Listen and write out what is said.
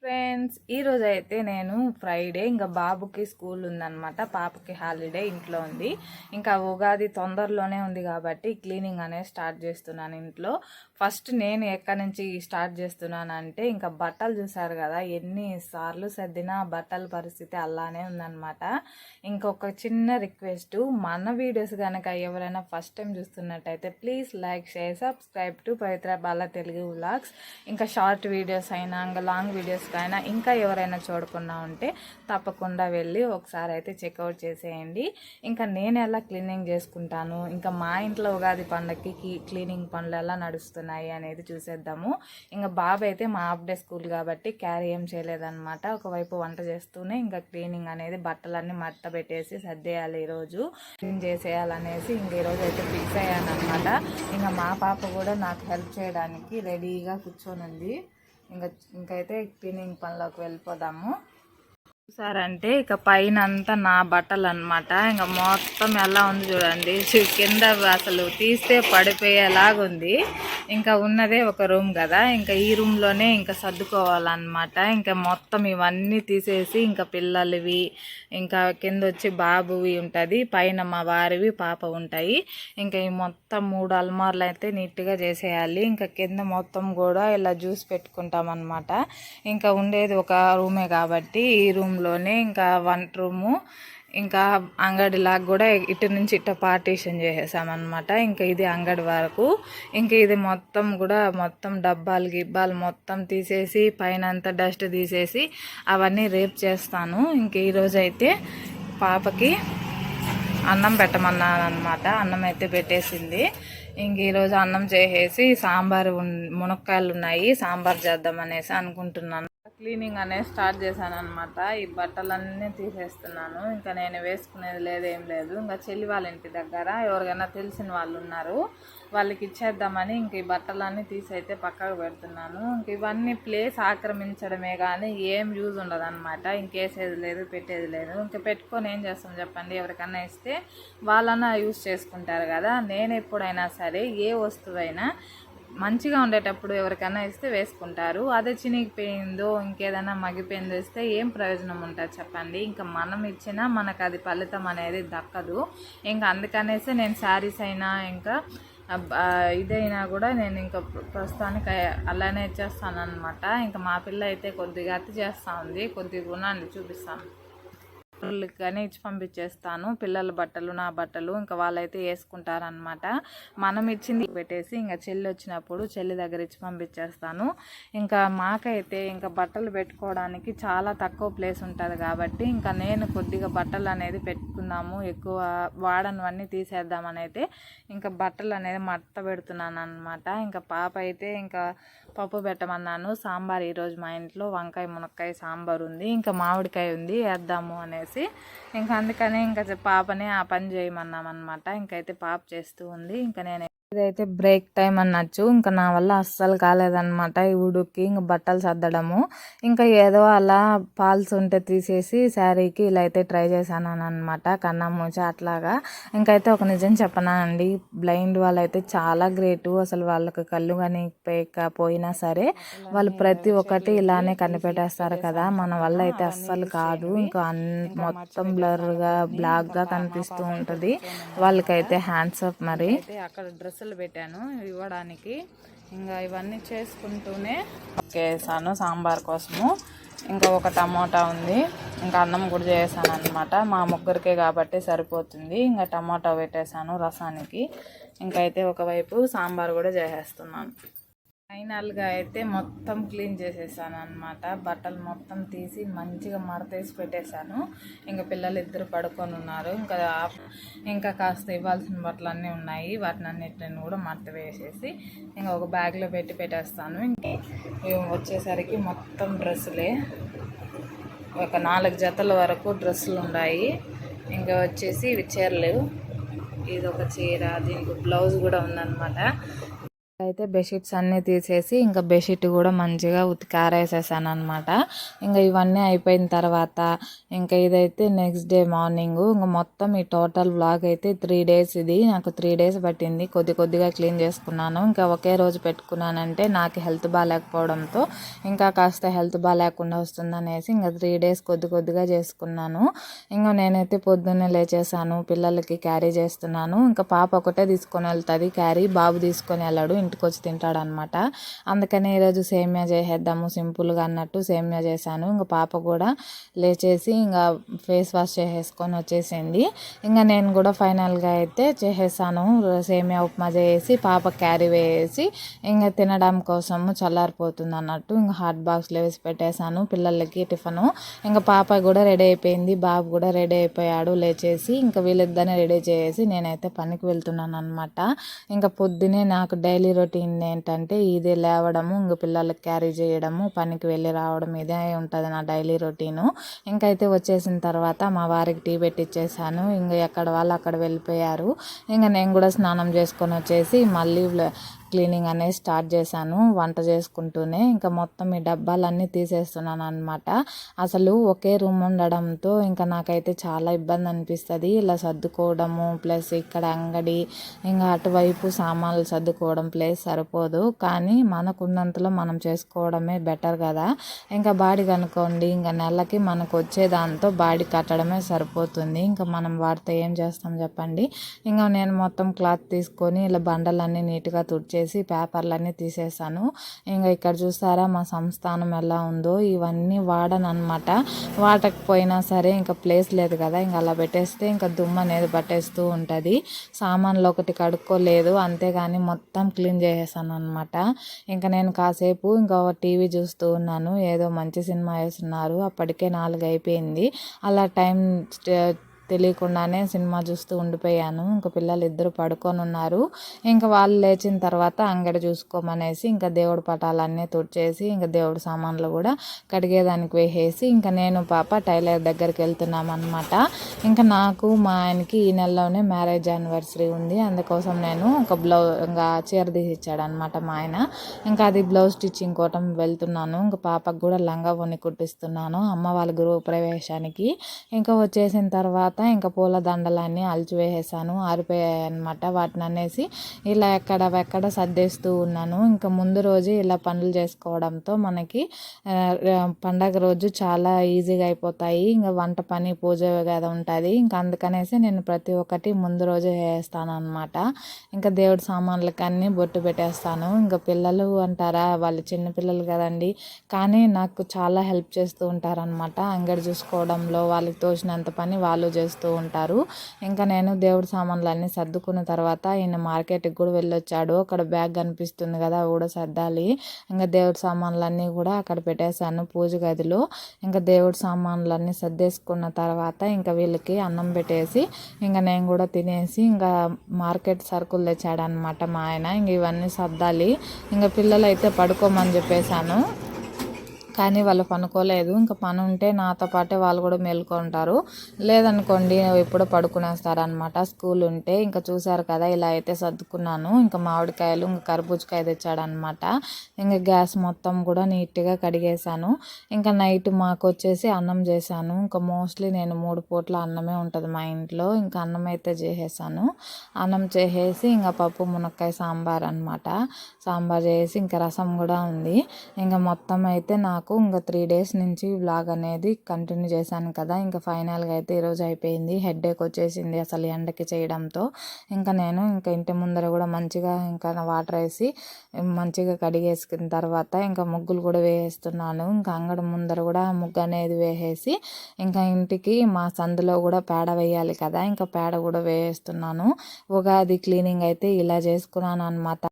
Friends, ఈరోజు అయితే నేను ఫ్రైడే ఇంకా బాబుకి స్కూల్ ఉందన్నమాట. పాపకి హాలిడే ఇంట్లో ఉంది. ఇంకా ఉగాది తొందరలోనే ఉంది కాబట్టి క్లీనింగ్ అనేది స్టార్ట్ చేస్తున్నాను ఇంట్లో. ఫస్ట్ నేను ఎక్కడి నుంచి స్టార్ట్ చేస్తున్నాను అంటే, ఇంకా బట్టలు చూసారు కదా, ఎన్నిసార్లు సర్దినా బట్టల పరిస్థితి అలానే ఉందన్నమాట. ఇంకొక చిన్న రిక్వెస్ట్, మన వీడియోస్ కనుక ఎవరైనా ఫస్ట్ టైం చూస్తున్నట్టయితే please like, share, subscribe to Pavitra Bala Telugu vlogs. ఇంకా షార్ట్ వీడియోస్ అయినా ఇంకా లాంగ్ వీడియోస్ అయినా ఇంకా ఎవరైనా చూడకుండా ఉంటే తప్పకుండా వెళ్ళి ఒకసారి అయితే చెక్అవుట్ చేసేయండి. ఇంకా నేను ఎలా క్లీనింగ్ చేసుకుంటాను, ఇంకా మా ఇంట్లో ఉగాది పండగకి క్లీనింగ్ పనులు ఎలా నడుస్తున్నాయి అనేది చూసేద్దాము. ఇంకా బాబు అయితే మా హాఫ్ డే స్కూల్ కాబట్టి క్యారీ ఏం చేయలేదన్నమాట. ఒకవైపు వంట చేస్తూనే ఇంకా క్లీనింగ్ అనేది బట్టలన్నీ మడత పెట్టేసి సర్దేయాలి, ఈరోజు క్లీన్ చేసేయాలనేసి ఇంక ఈరోజు అయితే ఫిక్స్ అయ్యాను అనమాట. ఇంకా మా పాప కూడా నాకు హెల్ప్ చేయడానికి రెడీగా కూర్చొని ఉంది. ఇంకైతే క్లీనింగ్ పనిలోకి వెళ్ళిపోదాము. చూసారంటే ఇక పైన అంతా నా బట్టలు అనమాట. ఇంకా మొత్తం ఎలా ఉంది చూడండి, కింద అసలు తీస్తే పడిపోయేలాగుంది. ఇంకా ఉన్నదే ఒక రూమ్ కదా, ఇంకా ఈ రూమ్లోనే ఇంకా సర్దుకోవాలన్నమాట. ఇంకా మొత్తం ఇవన్నీ తీసేసి ఇంకా పిల్లలవి, ఇంకా కింద వచ్చి బాబువి ఉంటుంది, పైన మా వారివి పాప ఉంటాయి. ఇంకా ఈ మొత్తం 3 అల్మార్లు అయితే నీట్గా చేసేయాలి. ఇంకా కింద మొత్తం కూడా ఇలా జ్యూస్ పెట్టుకుంటాం అనమాట. ఇంకా ఉండేది ఒక రూమే కాబట్టి ఈ రూమ్లోనే ఇంకా వంట రూము, ఇంకా అంగడి లాగా కూడా ఇటు నుంచి ఇట్ట పార్టీషన్ చేసేసామన్నమాట. ఇంకా ఇది అంగడి వరకు. ఇంకా ఇది మొత్తం కూడా మొత్తం డబ్బాలు గిబ్బాలు మొత్తం తీసేసి పైన అంతా డస్ట్ తీసేసి అవన్నీ రేపు చేస్తాను. ఇంక ఈరోజు అయితే పాపకి అన్నం పెట్టమన్నాను అనమాట. అన్నం అయితే పెట్టేసింది. ఇంక ఈరోజు అన్నం చేసేసి సాంబార్ మునక్కాయలు ఉన్నాయి, సాంబార్ చేద్దామనేసి అనుకుంటున్నాను. క్లీనింగ్ అనేది స్టార్ట్ చేశాను అనమాట. ఈ బట్టలన్నీ తీసేస్తున్నాను. ఇంకా నేను వేసుకునేది లేదేం లేదు. ఇంకా చెల్లి వాళ్ళ ఇంటి దగ్గర ఎవరికైనా తెలిసిన వాళ్ళు ఉన్నారు, వాళ్ళకి ఇచ్చేద్దామని ఇంక ఈ బట్టలన్నీ తీసి అయితే పక్కకు పెడుతున్నాను. ఇంక ఇవన్నీ ప్లేస్ ఆక్రమించడమే కానీ ఏం యూజ్ ఉండదు అనమాట. ఇంకేసేది లేదు, పెట్టేది లేదు. ఇంకా పెట్టుకొని ఏం చేస్తాం చెప్పండి, ఎవరికైనా ఇస్తే వాళ్ళన్నా యూజ్ చేసుకుంటారు కదా. నేను ఎప్పుడైనా సరే ఏ వస్తువైనా మంచిగా ఉండేటప్పుడు ఎవరికైనా ఇస్తే వేసుకుంటారు. అదే చినిగిపోయిందో ఇంకేదైనా మగ్గిపోయిందో ఇస్తే ఏం ప్రయోజనం ఉంటుంది చెప్పండి. ఇంకా మనం ఇచ్చినా మనకు అది ఫలితం అనేది దక్కదు. ఇంకా అందుకనేసి నేను శారీస్ అయినా ఇంకా ఇదైనా కూడా నేను ఇంకా ప్రస్తుతానికి అలానే ఇచ్చేస్తాను అనమాట. ఇంకా మా పిల్ల అయితే కొద్దిగా అతి చేస్తూ ఉంది, కొద్దిగా ఉన్నాండి చూపిస్తాను. కానీ ఇచ్చి పంపించేస్తాను. పిల్లల బట్టలు, నా బట్టలు ఇంకా వాళ్ళైతే వేసుకుంటారనమాట. మనం ఇచ్చింది పెట్టేసి ఇంకా చెల్లి వచ్చినప్పుడు చెల్లి దగ్గర ఇచ్చి పంపించేస్తాను. ఇంకా మాకైతే ఇంకా బట్టలు పెట్టుకోవడానికి చాలా తక్కువ ప్లేస్ ఉంటుంది కాబట్టి ఇంకా నేను కొద్దిగా బట్టలు అనేది పెట్టుకుందాము, ఎక్కువ వాడనివన్నీ తీసేద్దామని అయితే ఇంకా బట్టలు అనేది మడత పెడుతున్నాను అనమాట. ఇంకా పాప అయితే ఇంకా పప్పు పెట్టమన్నాను. సాంబార్ ఈరోజు మా ఇంట్లో వంకాయ మునక్కాయ సాంబార్ ఉంది, ఇంకా మామిడికాయ ఉంది, వేద్దాము అనేసి ఇంకా అందుకని ఇంకా పాపని ఆ పని చేయమన్నామన్నమాట. ఇంకైతే పాప చేస్తూ ఉంది. ఇంకా నేను ఇదైతే బ్రేక్ టైం అనొచ్చు. ఇంకా నా వల్ల అస్సలు కాలేదన్నమాట ఈ ఉడుక్కి ఇంకా బట్టలు సర్దడము. ఇంకా ఏదో అలా పాల్స్ ఉంటే తీసేసి శారీకి ఇలా అయితే ట్రై చేశాను అనమాట, కన్నా మూచ అట్లాగా. ఇంకైతే ఒక నిజం చెప్పనానండి, బ్లైండ్ వాళ్ళు అయితే చాలా గ్రేటు. అసలు వాళ్ళకి కళ్ళు కానీ పోయినా సరే వాళ్ళు ప్రతి ఒక్కటి ఇలానే కనిపెట్టేస్తారు కదా. మన వల్ల అయితే అస్సలు కాదు. ఇంకా మొత్తం బ్లర్గా బ్లాక్గా కనిపిస్తూ ఉంటుంది. వాళ్ళకైతే హ్యాండ్స్ అప్. మరి అక్కడ డ్రెస్సులు పెట్టాను ఇవ్వడానికి. ఇంకా ఇవన్నీ చేసుకుంటూనే వేసాను సాంబార్ కోసము. ఇంకా ఒక టమోటా ఉంది, ఇంకా అన్నం కూడా చేసాను అనమాట. మా ముగ్గురికే కాబట్టి సరిపోతుంది. ఇంకా టమోటా పెట్టేశాను రసానికి. ఇంకైతే ఒకవైపు సాంబార్ కూడా చేసేస్తున్నాను. ఫైనల్గా అయితే మొత్తం క్లీన్ చేసేసాను అనమాట. బట్టలు మొత్తం తీసి మంచిగా మడతేసి పెట్టేశాను. ఇంకా పిల్లలు ఇద్దరు పడుకొని ఉన్నారు. ఇంకా కాస్త ఇవ్వాల్సిన బట్టలు అన్నీ ఉన్నాయి, వాటిని అన్నిటిని కూడా మడత వేసేసి ఇంకా ఒక బ్యాగ్లో పెట్టేస్తాను. వచ్చేసరికి మొత్తం డ్రెస్సులే, ఒక 4 జతల వరకు డ్రెస్సులు ఉన్నాయి. ఇంకా వచ్చేసి ఇవి చీరలు, ఇది ఒక చీర, దీనికి బ్లౌజ్ కూడా ఉందన్నమాట. అయితే బెడ్షీట్స్ అన్నీ తీసేసి ఇంకా బెడ్షీట్ కూడా మంచిగా ఉతికి ఆరేసేసాను అనమాట. ఇంకా ఇవన్నీ అయిపోయిన తర్వాత ఇంకా ఇదైతే నెక్స్ట్ డే మార్నింగ్ ఇంకా మొత్తం ఈ టోటల్ వ్లాగ్ అయితే 3 డేస్. ఇది నాకు 3 డేస్ పట్టింది. కొద్దిగా క్లీన్ చేసుకున్నాను. ఇంకా ఒకే రోజు పెట్టుకున్నానంటే నాకు హెల్త్ బాగాలేకపోవడంతో ఇంకా కాస్త హెల్త్ బాగాలేకుండా వస్తుందనేసి ఇంకా 3 డేస్ కొద్దిగా చేసుకున్నాను. ఇంకా నేనైతే పొద్దున్నే లేచేసాను, పిల్లలకి క్యారీ చేస్తున్నాను. ఇంకా పాప ఒకటే తీసుకొని వెళ్తుంది క్యారీ, బాబు తీసుకొని వెళ్ళాడు, ఇంటికి వచ్చి తింటాడు అనమాట. అందుకని ఈరోజు సేమియా చేసేద్దాము సింపుల్గా అన్నట్టు సేమియా చేశాను. ఇంకా పాప కూడా లేచేసి ఇంకా ఫేస్ వాష్ చేసేసుకొని వచ్చేసింది. ఇంకా నేను కూడా ఫైనల్గా అయితే చేసేసాను. సేమియా ఉప్మా చేసి పాప క్యారీ వేసి ఇంకా తినడం కోసము చల్లారిపోతుంది అన్నట్టు ఇంకా హాట్ బాక్స్లో వేసి పెట్టేశాను పిల్లలకి టిఫను. ఇంకా పాప కూడా రెడీ అయిపోయింది, బాబు కూడా రెడీ అయిపోయాడు లేచేసి. ఇంకా వీళ్ళిద్దరిని రెడీ చేసి నేనైతే పనికి వెళ్తున్నాను అనమాట. ఇంకా పొద్దునే నాకు డైలీ రొటీన్ ఏంటంటే ఇదే లేవడము, ఇంక పిల్లలకి క్యారీ చేయడము, పనికి వెళ్ళి రావడం, ఇదే ఉంటుంది నా డైలీ రొటీను. ఇంకైతే వచ్చేసిన తర్వాత మా వారికి టీ పెట్టిచ్చేసాను. ఇంకా ఎక్కడ వాళ్ళు అక్కడ వెళ్ళిపోయారు. ఇంకా నేను కూడా స్నానం చేసుకొని వచ్చేసి మళ్ళీ క్లీనింగ్ అనేది స్టార్ట్ చేశాను వంట చేసుకుంటూనే. ఇంకా మొత్తం ఈ డబ్బాలన్నీ తీసేస్తున్నాను అనమాట. అసలు ఒకే రూమ్ ఉండడంతో ఇంకా నాకైతే చాలా ఇబ్బంది అనిపిస్తుంది ఇలా సర్దుకోవడము. ప్లస్ ఇక్కడ అంగడి, ఇంకా అటువైపు సామాన్లు సర్దుకోవడం ప్లేస్ సరిపోదు. కానీ మనకున్నంతలో మనం చేసుకోవడమే బెటర్ కదా. ఇంకా బాడీ కనుక్కోండి, ఇంకా నెలకి మనకు వచ్చే దాంతో బాడీ కట్టడమే సరిపోతుంది. ఇంకా మనం వాడితే ఏం చేస్తాం చెప్పండి. ఇంకా నేను మొత్తం క్లాత్ తీసుకొని ఇలా బండలన్నీ నీట్గా తుడిచేసి పేపర్లన్నీ తీసేసాను. ఇంకా ఇక్కడ చూస్తారా మా సంస్థానం ఎలా ఉందో. ఇవన్నీ వాడను అనమాట. వాడకపోయినా సరే ఇంకా ప్లేస్ లేదు కదా, ఇంకా అలా పెట్టేస్తే ఇంకా దుమ్ము అనేది పట్టేస్తూ ఉంటుంది. సామాన్లు ఒకటి కడుక్కోలేదు, అంతేగాని మొత్తం క్లీన్ చేసేసాను అనమాట. ఇంకా నేను కాసేపు ఇంకా టీవీ చూస్తూ ఉన్నాను. ఏదో మంచి సినిమా వేస్తున్నారు, అప్పటికే 4 అయిపోయింది. అలా టైం తెలియకుండానే సినిమా చూస్తూ ఉండిపోయాను. ఇంకా పిల్లలు ఇద్దరు పడుకొని ఉన్నారు. ఇంకా వాళ్ళు లేచిన తర్వాత అంగడి చూసుకోమనేసి ఇంకా దేవుడి పటాలన్నీ తుడిచేసి ఇంకా దేవుడి సామాన్లు కూడా కడిగేదానికి వేసేసి ఇంకా నేను పాప టైలర్ దగ్గరికి వెళ్తున్నాం అనమాట. ఇంకా నాకు మా ఆయనకి ఈ నెలలోనే మ్యారేజ్ యానివర్సరీ ఉంది. అందుకోసం నేను ఒక ఇంకా చీర తీసి ఇచ్చాడు అనమాట మా ఆయన. ఇంకా అది బ్లౌజ్ స్టిచ్చింగ్ కోటం వెళ్తున్నాను. ఇంకా పాపకు కూడా లంగా వొని కుట్టిస్తున్నాను అమ్మ వాళ్ళ గృహప్రవేశానికి. ఇంకా వచ్చేసిన తర్వాత ఇంకా పూల దండలన్నీ అలిచివేసేసాను, ఆరిపోయాయి అనమాట. వాటిని అనేసి ఇలా ఎక్కడ సర్దేస్తూ ఉన్నాను. ఇంకా ముందు రోజు ఇలా పనులు చేసుకోవడంతో మనకి పండగ రోజు చాలా ఈజీగా అయిపోతాయి. ఇంకా వంట పని, పూజ కదా ఉంటుంది. ఇంకా అందుకనేసి నేను ప్రతి ఒక్కటి ముందు రోజే చేస్తాను అనమాట. ఇంకా దేవుడి సామాన్లకి అన్నీ బొట్టు పెట్టేస్తాను. ఇంకా పిల్లలు అంటారా, వాళ్ళు చిన్నపిల్లలు కదండి, కానీ నాకు చాలా హెల్ప్ చేస్తూ ఉంటారనమాట. అంగడి చూసుకోవడంలో వాళ్ళకి తోచినంత పని వాళ్ళు చేస్తూ ఉంటారు. ఇంకా నేను దేవుడి సామాన్లు అన్నీ సర్దుకున్న తర్వాత ఈయన మార్కెట్కి కూడా వెళ్ళొచ్చాడు. అక్కడ బ్యాగ్ కనిపిస్తుంది కదా, అవి కూడా సర్దాలి. ఇంకా దేవుడి సామాన్లన్నీ కూడా అక్కడ పెట్టేశాను పూజ గదిలో. ఇంకా దేవుడి సామాన్లన్నీ సర్దేసుకున్న తర్వాత ఇంకా వీళ్ళకి అన్నం పెట్టేసి ఇంకా నేను కూడా తినేసి ఇంకా మార్కెట్ సరుకులు తెచ్చాడనమాట మా ఆయన. ఇంక ఇవన్నీ సర్దాలి. ఇంకా పిల్లలు అయితే పడుకోమని చెప్పేశాను, కానీ వాళ్ళు పనుకోలేదు. ఇంకా పని ఉంటే నాతో పాటే వాళ్ళు కూడా మేల్కొంటారు, లేదనుకోండి ఎప్పుడో పడుకునేస్తారనమాట స్కూల్ ఉంటే. ఇంకా చూసారు కదా ఇలా అయితే సర్దుకున్నాను. ఇంకా మామిడికాయలు, ఇంకా కర్బూజకాయ తెచ్చాడనమాట. ఇంకా గ్యాస్ మొత్తం కూడా నీట్గా కడిగేశాను. ఇంకా నైట్ మాకు వచ్చేసి అన్నం చేశాను. ఇంకా మోస్ట్లీ నేను 3 పూట్ల అన్నమే ఉంటుంది మా ఇంట్లో. ఇంకా అన్నం అయితే చేసేసాను. అన్నం చేసేసి ఇంకా పప్పు మునక్కాయ సాంబార్ అనమాట. సాంబార్ చేసి ఇంకా రసం కూడా ఉంది. ఇంకా మొత్తం అయితే నాకు ఇంకా 3 డేస్ నుంచి వ్లాగ్ అనేది కంటిన్యూ చేశాను కదా. ఇంకా ఫైనల్గా అయితే ఈరోజు అయిపోయింది. హెడేక్ వచ్చేసింది అసలు ఎండకి చేయడంతో. ఇంకా నేను ఇంకా ఇంటి ముందర కూడా మంచిగా ఇంకా వాటర్ వేసి మంచిగా కడిగేసుకున్న తర్వాత ఇంకా ముగ్గులు కూడా వేసేస్తున్నాను. ఇంకా అంగడి ముందర కూడా ముగ్గు అనేది వేసేసి ఇంకా ఇంటికి మా సందులో కూడా పేడ వేయాలి కదా, ఇంకా పేడ కూడా వేస్తున్నాను. ఉగాది క్లీనింగ్ అయితే ఇలా చేసుకున్నాను అనమాట.